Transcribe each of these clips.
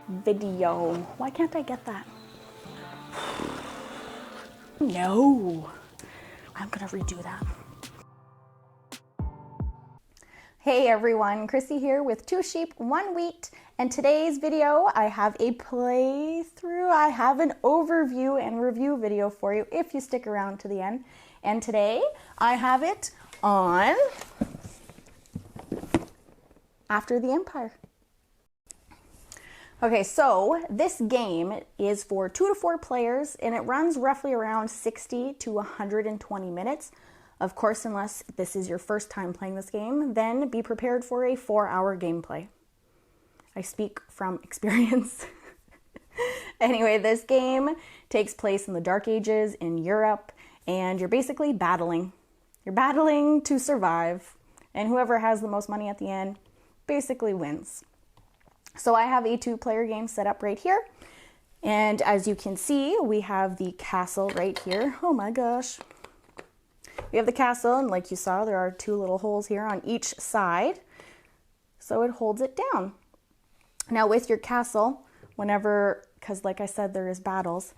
video. Why can't I get that? No, I'm gonna redo that. Hey everyone, Krissy here with 2 sheep, 1 wheat, and today's video I have a playthrough, I have an overview and review video for you if you stick around to the end. And today I have it on After the Empire. Okay, so this game is for 2 to 4 players and it runs roughly around 60 to 120 minutes. Of course, unless this is your first time playing this game, then be prepared for a 4-hour gameplay. I speak from experience. Anyway, this game takes place in the Dark Ages in Europe, and you're basically battling. You're battling to survive, and whoever has the most money at the end basically wins. So I have a 2-player game set up right here. And as you can see, we have the castle right here. Oh my gosh. We have the castle, and like you saw, there are 2 little holes here on each side. So it holds it down. Now with your castle, whenever, because like I said, there is battles,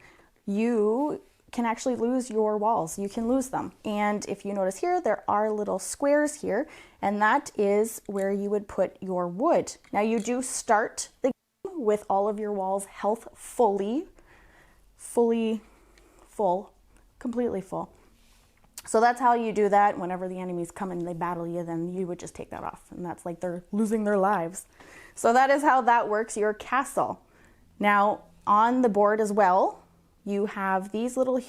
you can actually lose your walls. You can lose them. And if you notice here, there are little squares here, and that is where you would put your wood. Now you do start the game with all of your walls health completely full. So that's how you do that. Whenever the enemies come and they battle you, then you would just take that off. And that's like they're losing their lives. So that is how that works, your castle. Now on the board as well, you have these little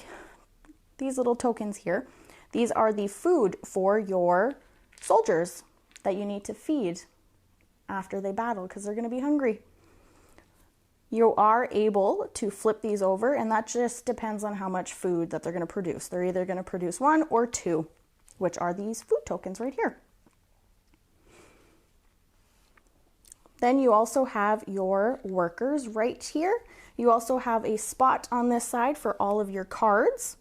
tokens here. These are the food for your soldiers that you need to feed after they battle because they're going to be hungry. You are able to flip these over, and that just depends on how much food that they're going to produce. They're either going to produce 1 or 2, which are these food tokens right here. Then you also have your workers right here. You also have a spot on this side for all of your cards.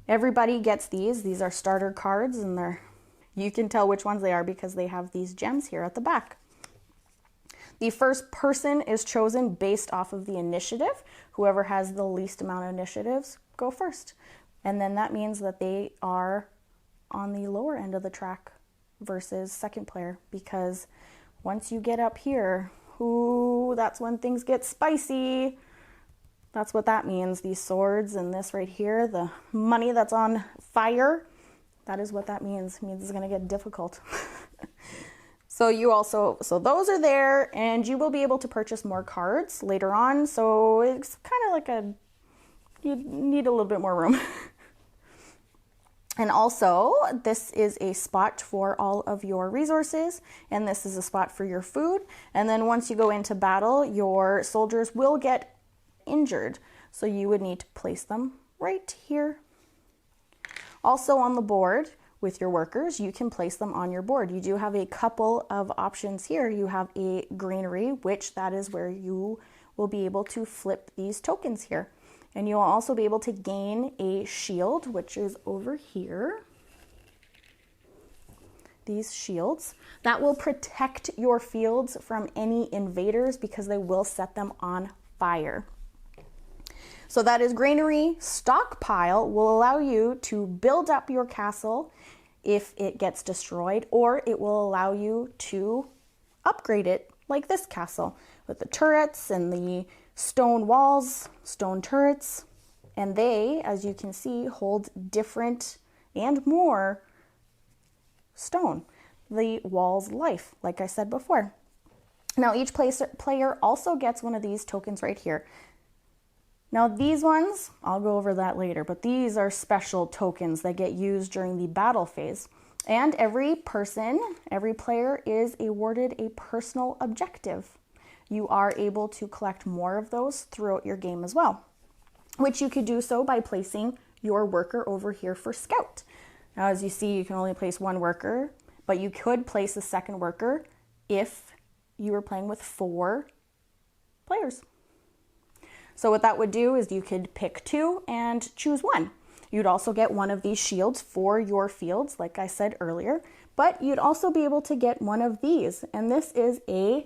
Everybody gets these. These are starter cards, and you can tell which ones they are because they have these gems here at the back. The first person is chosen based off of the initiative. Whoever has the least amount of initiatives go first. And then that means that they are on the lower end of the track versus second player, because once you get up here, ooh, that's when things get spicy. That's what that means. These swords and this right here, the money that's on fire, that is what that means. It means it's going to get difficult. So those are there, and you will be able to purchase more cards later on. So it's kind of like you need a little bit more room. And also, this is a spot for all of your resources, and this is a spot for your food. And then once you go into battle, your soldiers will get injured. So you would need to place them right here. Also on the board, with your workers, you can place them on your board. You do have a couple of options here. You have a granary, which that is where you will be able to flip these tokens here. And you'll also be able to gain a shield, which is over here. These shields that will protect your fields from any invaders because they will set them on fire. So that is granary. Stockpile will allow you to build up your castle if it gets destroyed, or it will allow you to upgrade it like this castle with the turrets and the stone walls, stone turrets, and they, as you can see, hold different and more stone. The wall's life, like I said before. Now each player also gets one of these tokens right here. Now these ones, I'll go over that later, but these are special tokens that get used during the battle phase. And every player is awarded a personal objective. You are able to collect more of those throughout your game as well, which you could do so by placing your worker over here for scout. Now as you see, you can only place 1 worker, but you could place a second worker if you were playing with 4 players. So what that would do is you could pick 2 and choose 1. You'd also get one of these shields for your fields, like I said earlier, but you'd also be able to get one of these. And this is a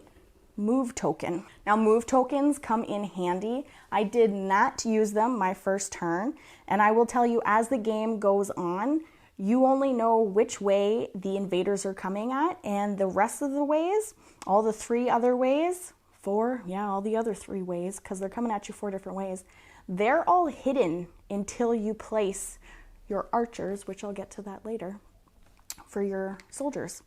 move token. Now move tokens come in handy. I did not use them my first turn, and I will tell you as the game goes on, you only know which way the invaders are coming at, and the rest of the ways, all the three other ways, all the other three ways, because they're coming at you 4 different ways, they're all hidden until you place your archers, which I'll get to that later, for your soldiers.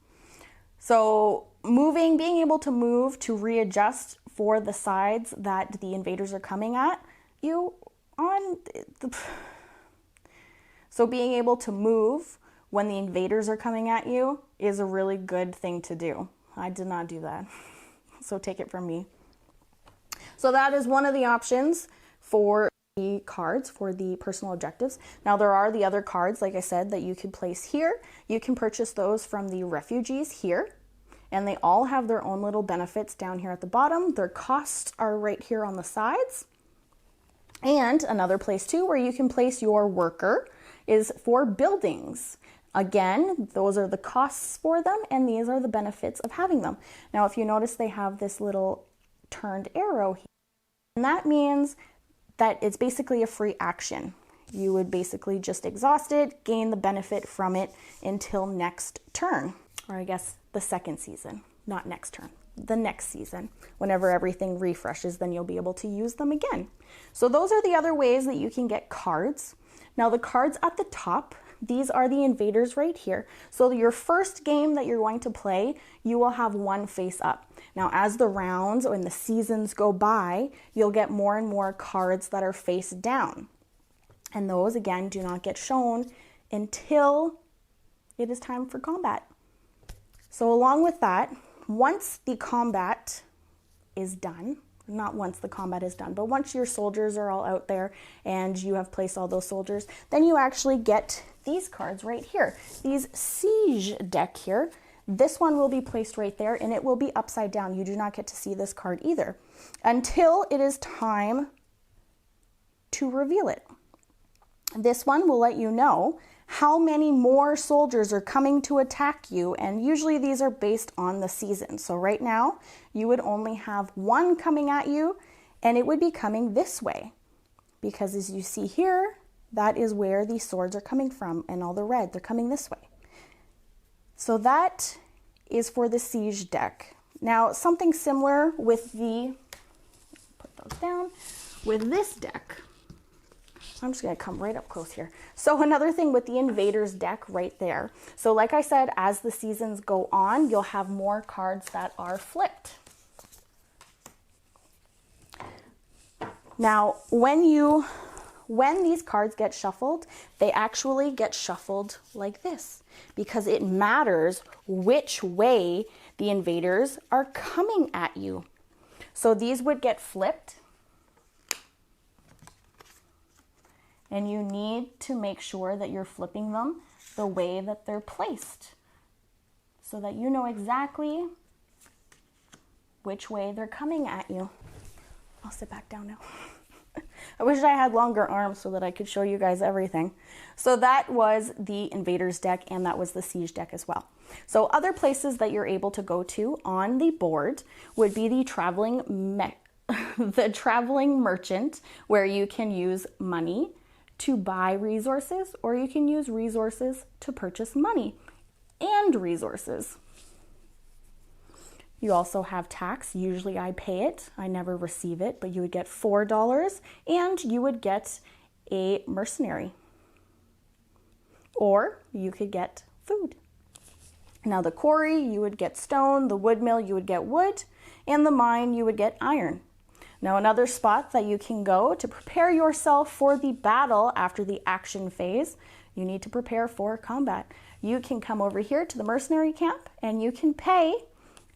So being able to move to readjust for the sides that the invaders are coming at you on. So being able to move when the invaders are coming at you is a really good thing to do. I did not do that, so take it from me. So that is one of the options for the cards for the personal objectives. Now there are the other cards, like I said, that you could place here. You can purchase those from the refugees here, and they all have their own little benefits down here at the bottom. Their costs are right here on the sides. And another place too where you can place your worker is for buildings. Again, those are the costs for them, and these are the benefits of having them. Now if you notice, they have this little turned arrow here, and that means that it's basically a free action. You would basically just exhaust it, gain the benefit from it until next turn, or I guess the second season, not next turn, the next season. Whenever everything refreshes, then you'll be able to use them again. So those are the other ways that you can get cards. Now the cards at the top, these are the invaders right here. So your first game that you're going to play, you will have one face up. Now as the rounds and the seasons go by, you'll get more and more cards that are face down. And those again do not get shown until it is time for combat. So along with that, once the combat is done, not once the combat is done, but once your soldiers are all out there and you have placed all those soldiers, then you actually get these cards right here. These siege deck here. This one will be placed right there, and it will be upside down. You do not get to see this card either until it is time to reveal it. This one will let you know how many more soldiers are coming to attack you, and usually these are based on the season. So right now you would only have one coming at you, and it would be coming this way, because as you see here, that is where the swords are coming from, and all the red, they're coming this way. So that is for the siege deck. Now something similar with put those down, with this deck. I'm just going to come right up close here. So another thing with the invaders deck right there. So like I said, as the seasons go on, you'll have more cards that are flipped. Now, when these cards get shuffled, they actually get shuffled like this, because it matters which way the invaders are coming at you. So these would get flipped, and you need to make sure that you're flipping them the way that they're placed, so that you know exactly which way they're coming at you. I'll sit back down now. I wish I had longer arms so that I could show you guys everything. So that was the invaders deck, and that was the siege deck as well. So other places that you're able to go to on the board would be the traveling merchant, where you can use money to buy resources, or you can use resources to purchase money and resources. You also have tax. Usually I pay it. I never receive it, but you would get $4, and you would get a mercenary, or you could get food. Now the quarry, you would get stone. The wood mill, you would get wood, and the mine, you would get iron. Now another spot that you can go to prepare yourself for the battle after the action phase, you need to prepare for combat. You can come over here to the mercenary camp, and you can pay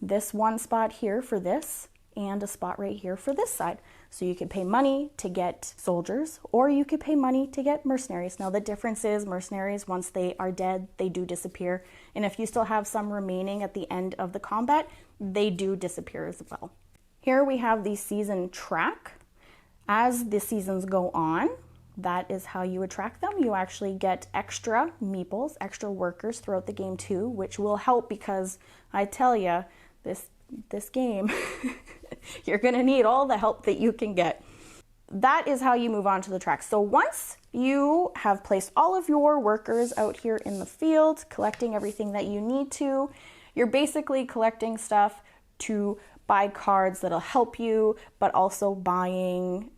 this one spot here for this, and a spot right here for this side. So you could pay money to get soldiers, or you could pay money to get mercenaries. Now the difference is mercenaries, once they are dead, they do disappear. And if you still have some remaining at the end of the combat, they do disappear as well. Here we have the season track. As the seasons go on, that is how you would track them. You actually get extra meeples, extra workers throughout the game too, which will help, because I tell you, this this game, you're going to need all the help that you can get. That is how you move on to the track. So once you have placed all of your workers out here in the field, collecting everything that you need to, you're basically collecting stuff to buy cards that'll help you, but also buying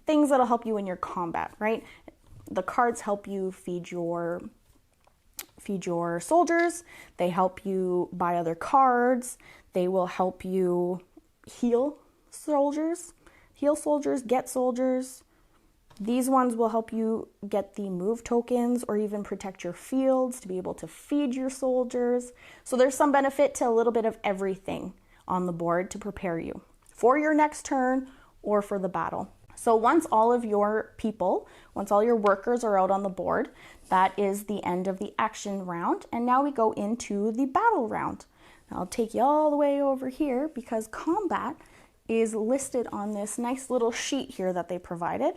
things that'll help you in your combat, right? The cards help you feed your soldiers. They help you buy other cards. They will help you heal soldiers, get soldiers. These ones will help you get the move tokens or even protect your fields to be able to feed your soldiers. So there's some benefit to a little bit of everything on the board to prepare you for your next turn or for the battle. So once all of your people, once all your workers are out on the board, that is the end of the action round. And now we go into the battle round. Now I'll take you all the way over here because combat is listed on this nice little sheet here that they provided.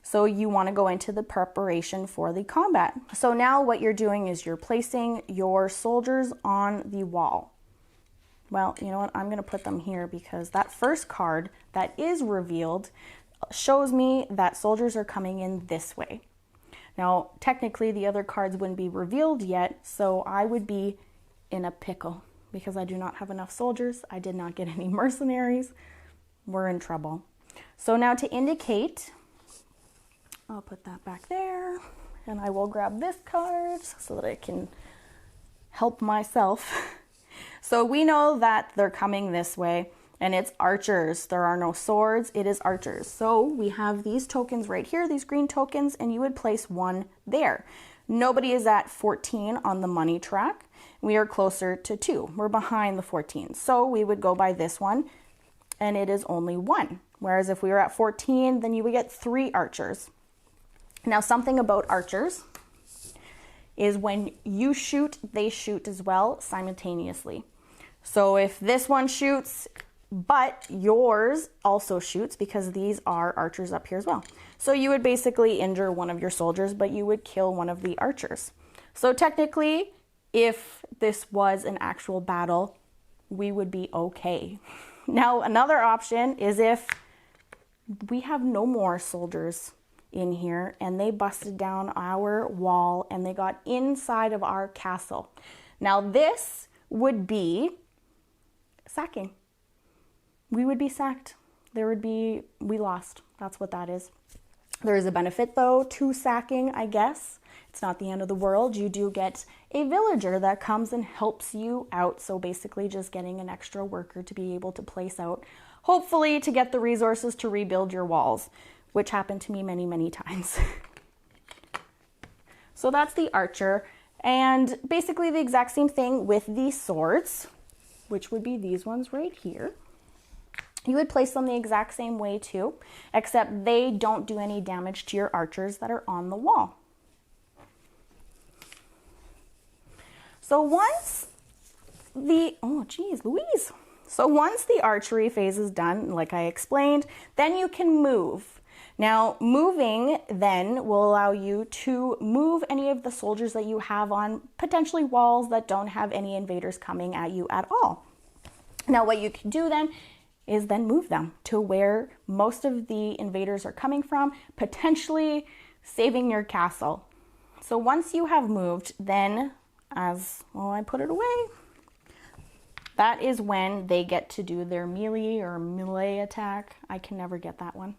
So you want to go into the preparation for the combat. So now what you're doing is you're placing your soldiers on the wall. Well, you know what? I'm going to put them here because that first card that is revealed shows me that soldiers are coming in this way. Now, technically the other cards wouldn't be revealed yet, so I would be in a pickle because I do not have enough soldiers. I did not get any mercenaries. We're in trouble. So now to indicate, I'll put that back there and I will grab this card so that I can help myself. So we know that they're coming this way and it's archers. There are no swords, it is archers. So we have these tokens right here, these green tokens, and you would place one there. Nobody is at 14 on the money track. We are closer to 2. We're behind the 14. So we would go by this one and it is only 1. Whereas if we were at 14, then you would get 3 archers. Now something about archers is when you shoot, they shoot as well simultaneously. So if this one shoots, but yours also shoots because these are archers up here as well. So you would basically injure one of your soldiers, but you would kill one of the archers. So technically, if this was an actual battle, we would be okay. Now, another option is if we have no more soldiers in here and they busted down our wall and they got inside of our castle. Now, this would be sacking. We would be sacked. We lost. That's what that is. There is a benefit though to sacking, I guess. It's not the end of the world. You do get a villager that comes and helps you out. So basically just getting an extra worker to be able to place out, hopefully to get the resources to rebuild your walls, which happened to me many, many times. So that's the archer. And basically the exact same thing with the swords, which would be these ones right here. You would place them the exact same way too, except they don't do any damage to your archers that are on the wall. So once the, oh geez, Louise. So once the archery phase is done, like I explained, then you can move. Now, moving then will allow you to move any of the soldiers that you have on potentially walls that don't have any invaders coming at you at all. Now, what you can do then is then move them to where most of the invaders are coming from, potentially saving your castle. So once you have moved, then as, well, I put it away, that is when they get to do their melee attack. I can never get that one.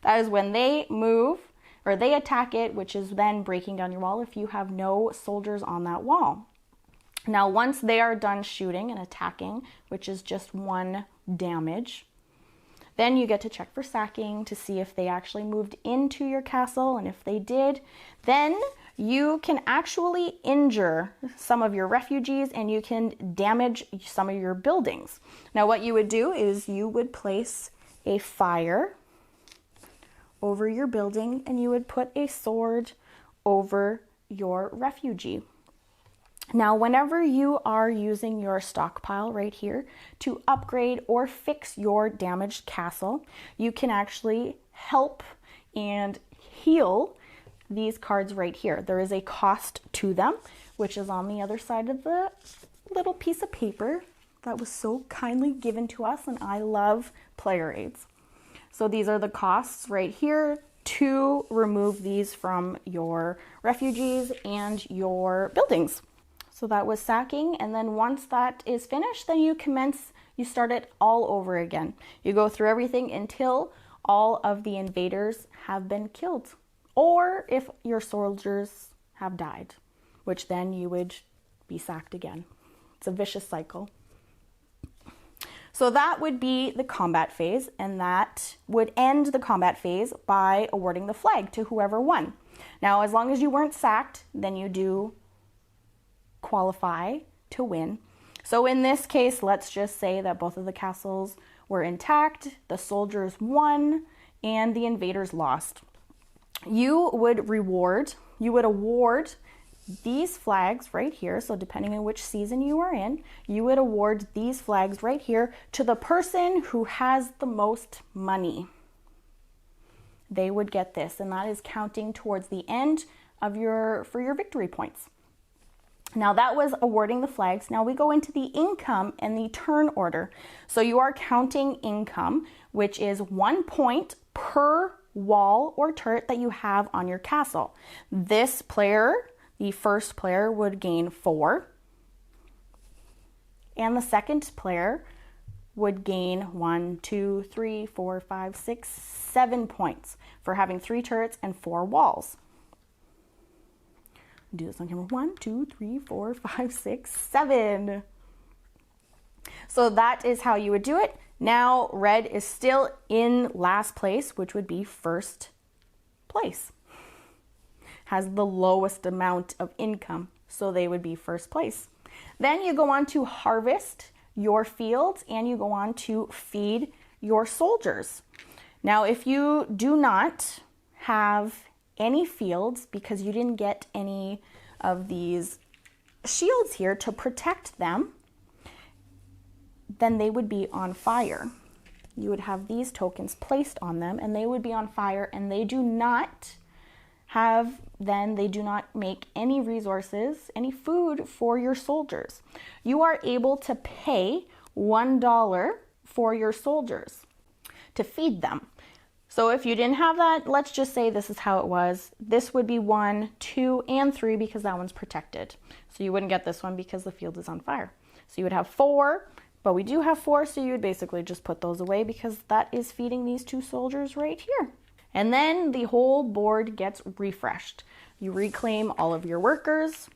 That is when they move or they attack it, which is then breaking down your wall if you have no soldiers on that wall. Now, once they are done shooting and attacking, which is just 1 damage, then you get to check for sacking to see if they actually moved into your castle. And if they did, then you can actually injure some of your refugees and you can damage some of your buildings. Now, what you would do is you would place a fire over your building and you would put a sword over your refugee. Now, whenever you are using your stockpile right here to upgrade or fix your damaged castle, you can actually help and heal these cards right here. There is a cost to them, which is on the other side of the little piece of paper that was so kindly given to us, and I love player aids. So these are the costs right here to remove these from your refugees and your buildings. So that was sacking, and then once that is finished, then you start it all over again. You go through everything until all of the invaders have been killed, or if your soldiers have died, which then you would be sacked again. It's a vicious cycle. So that would be the combat phase, and that would end the combat phase by awarding the flag to whoever won. Now, as long as you weren't sacked, then you do qualify to win. So in this case, let's just say that both of the castles were intact, the soldiers won, and the invaders lost. You would award these flags right here. So depending on which season you are in, you would award these flags right here to the person who has the most money. They would get this, and that is counting towards the end of for your victory points. Now that was awarding the flags. Now we go into the income and the turn order. So you are counting income, which is 1 point per wall or turret that you have on your castle. This player, the first player, would gain 4, and the second player would gain 1, 2, 3, 4, 5, 6, 7 points for having 3 turrets and 4 walls. Do this on camera. 1, 2, 3, 4, 5, 6, 7. So that is how you would do it. Now red is still in last place, which would be first place. Has the lowest amount of income, so they would be first place. Then you go on to harvest your fields, and you go on to feed your soldiers. Now, if you do not have any fields because you didn't get any of these shields here to protect them, then they would be on fire. You would have these tokens placed on them, and they would be on fire, and they do not make any resources, any food for your soldiers. You are able to pay $1 for your soldiers to feed them. So if you didn't have that, let's just say this is how it was. This would be 1, 2, and 3 because that one's protected. So you wouldn't get this one because the field is on fire. So you would have 4, but we do have 4, so you would basically just put those away because that is feeding these 2 soldiers right here. And then the whole board gets refreshed. You reclaim all of your workers,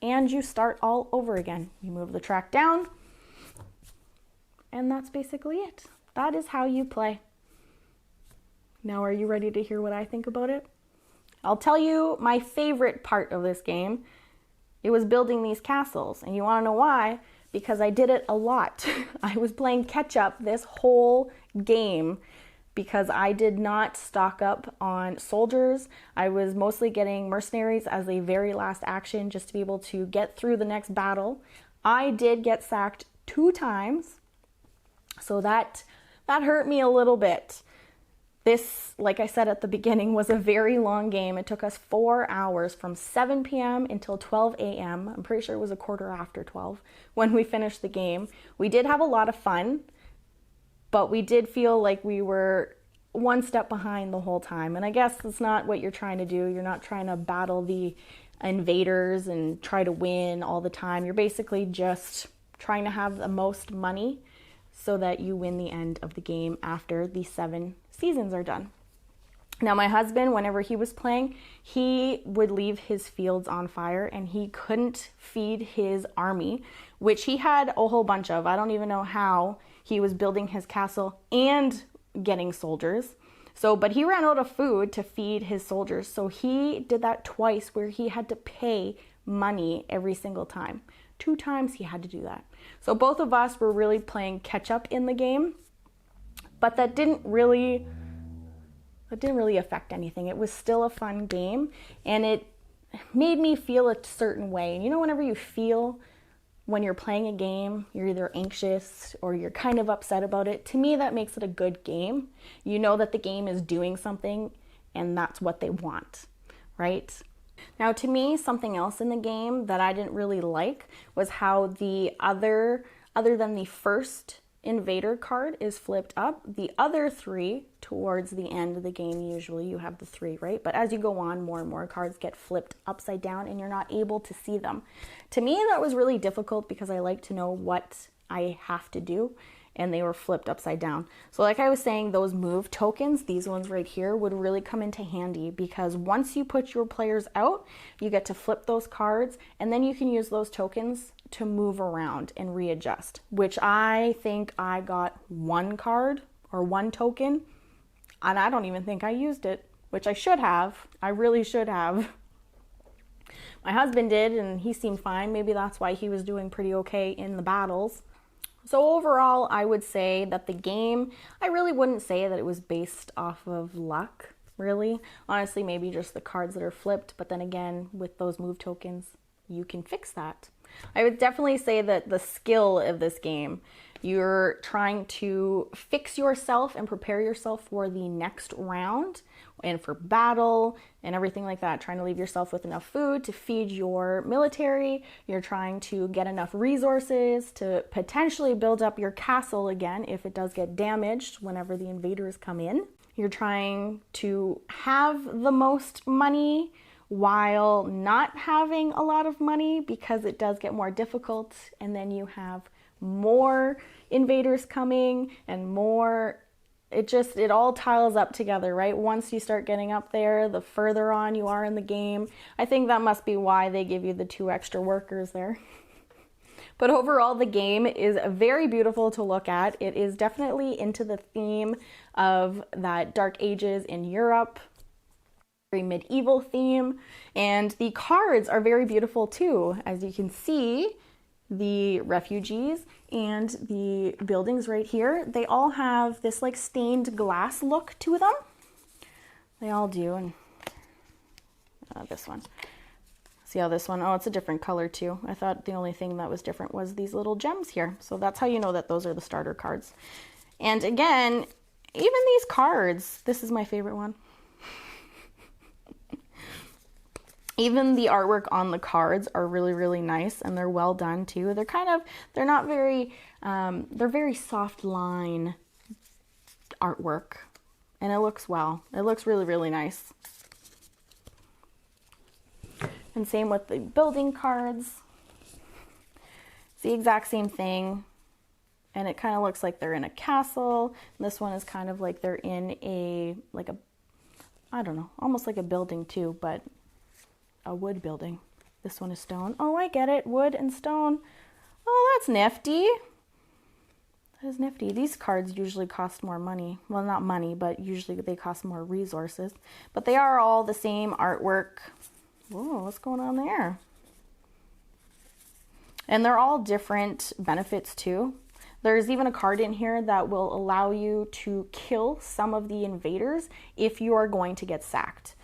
and you start all over again. You move the track down, and that's basically it. That is how you play. Now, are you ready to hear what I think about it? I'll tell you my favorite part of this game. It was building these castles, and you want to know why? Because I did it a lot. I was playing catch up this whole game because I did not stock up on soldiers. I was mostly getting mercenaries as a very last action just to be able to get through the next battle. I did get sacked 2 times, so that hurt me a little bit. This, like I said at the beginning, was a very long game. It took us 4 hours from 7 p.m. until 12 a.m. I'm pretty sure it was a quarter after 12 when we finished the game. We did have a lot of fun, but we did feel like we were one step behind the whole time. And I guess that's not what you're trying to do. You're not trying to battle the invaders and try to win all the time. You're basically just trying to have the most money so that you win the end of the game after the 7 seasons are done. Now, my husband, whenever he was playing, he would leave his fields on fire and he couldn't feed his army, which he had a whole bunch of. I don't even know how he was building his castle and getting soldiers. But he ran out of food to feed his soldiers. So he did that twice where he had to pay money every single time. 2 times he had to do that. So both of us were really playing catch up in the game, but that didn't really affect anything. It was still a fun game, and it made me feel a certain way. And you know, whenever you feel when you're playing a game, you're either anxious or you're kind of upset about it. To me, that makes it a good game. You know that the game is doing something and that's what they want, right? Now, to me, something else in the game that I didn't really like was how the other than the first invader card is flipped up, the other three towards the end of the game, usually you have the three, right? But as you go on, more and more cards get flipped upside down and you're not able to see them. To me, that was really difficult because I like to know what I have to do, and they were flipped upside down. So like I was saying, those move tokens, these ones right here, would really come into handy because once you put your players out, you get to flip those cards and then you can use those tokens to move around and readjust, which I think I got one card or one token and I don't even think I used it, which I should have. I really should have. My husband did and he seemed fine. Maybe that's why he was doing pretty okay in the battles. So overall, I would say that the game, I really wouldn't say that it was based off of luck, really. Honestly, maybe just the cards that are flipped, but then again, with those move tokens, you can fix that. I would definitely say that the skill of this game, you're trying to fix yourself and prepare yourself for the next round and for battle and everything like that. Trying to leave yourself with enough food to feed your military. You're trying to get enough resources to potentially build up your castle again if it does get damaged whenever the invaders come in. You're trying to have the most money while not having a lot of money because it does get more difficult, and then you have more invaders coming and more. It all tiles up together, right? Once you start getting up there, the further on you are in the game. I think that must be why they give you the 2 extra workers there. But overall, the game is very beautiful to look at. It is definitely into the theme of that Dark Ages in Europe, very medieval theme, and the cards are very beautiful too. As you can see, the refugees and the buildings right here, they all have this like stained glass look to them. They all do. And this one, see how this one, oh, it's a different color too. I thought the only thing that was different was these little gems here. So that's how you know that those are the starter cards. And again, even these cards, this is my favorite one. Even the artwork on the cards are really, really nice, and they're well done too. They're not very, they're very soft line artwork, and it looks well. It looks really, really nice. And same with the building cards. It's the exact same thing, and it kind of looks like they're in a castle. And this one is kind of like they're in I don't know, almost like a building too, but a wood building. This one is stone. Oh, I get it. Wood and stone. Oh, that's nifty. That is nifty. These cards usually cost more money. Well, not money, but usually they cost more resources. But they are all the same artwork. Whoa, what's going on there? And they're all different benefits too. There's even a card in here that will allow you to kill some of the invaders if you are going to get sacked.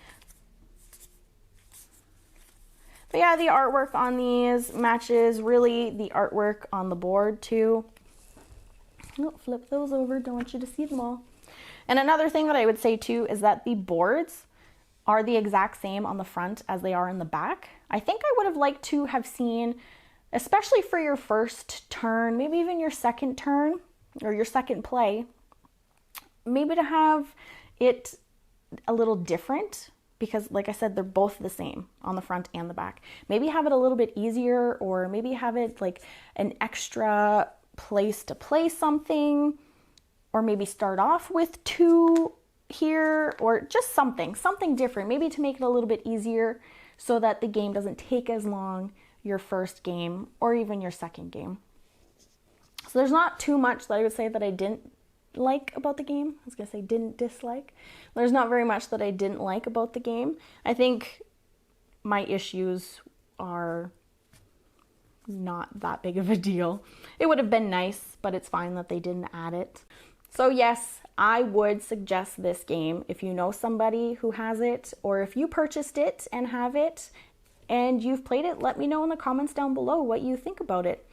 But yeah, the artwork on these matches really the artwork on the board too. Oh, flip those over, don't want you to see them all. And another thing that I would say too is that the boards are the exact same on the front as they are in the back. I think I would have liked to have seen, especially for your first turn, maybe even your second turn or your second play, maybe to have it a little different. Because like I said, they're both the same on the front and the back. Maybe have it a little bit easier, or maybe have it like an extra place to play something, or maybe start off with 2 here, or just something different, maybe to make it a little bit easier so that the game doesn't take as long your first game or even your second game. So there's not too much that I would say that I didn't like about the game. I was gonna say didn't dislike. There's not very much that I didn't like about the game. I think my issues are not that big of a deal. It would have been nice, but it's fine that they didn't add it. So yes, I would suggest this game if you know somebody who has it, or if you purchased it and have it and you've played it, let me know in the comments down below what you think about it.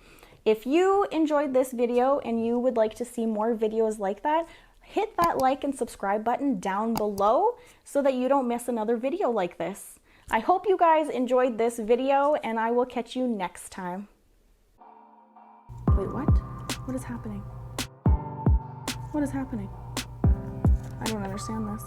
If you enjoyed this video and you would like to see more videos like that, hit that like and subscribe button down below so that you don't miss another video like this. I hope you guys enjoyed this video, and I will catch you next time. Wait, what? What is happening? What is happening? I don't understand this.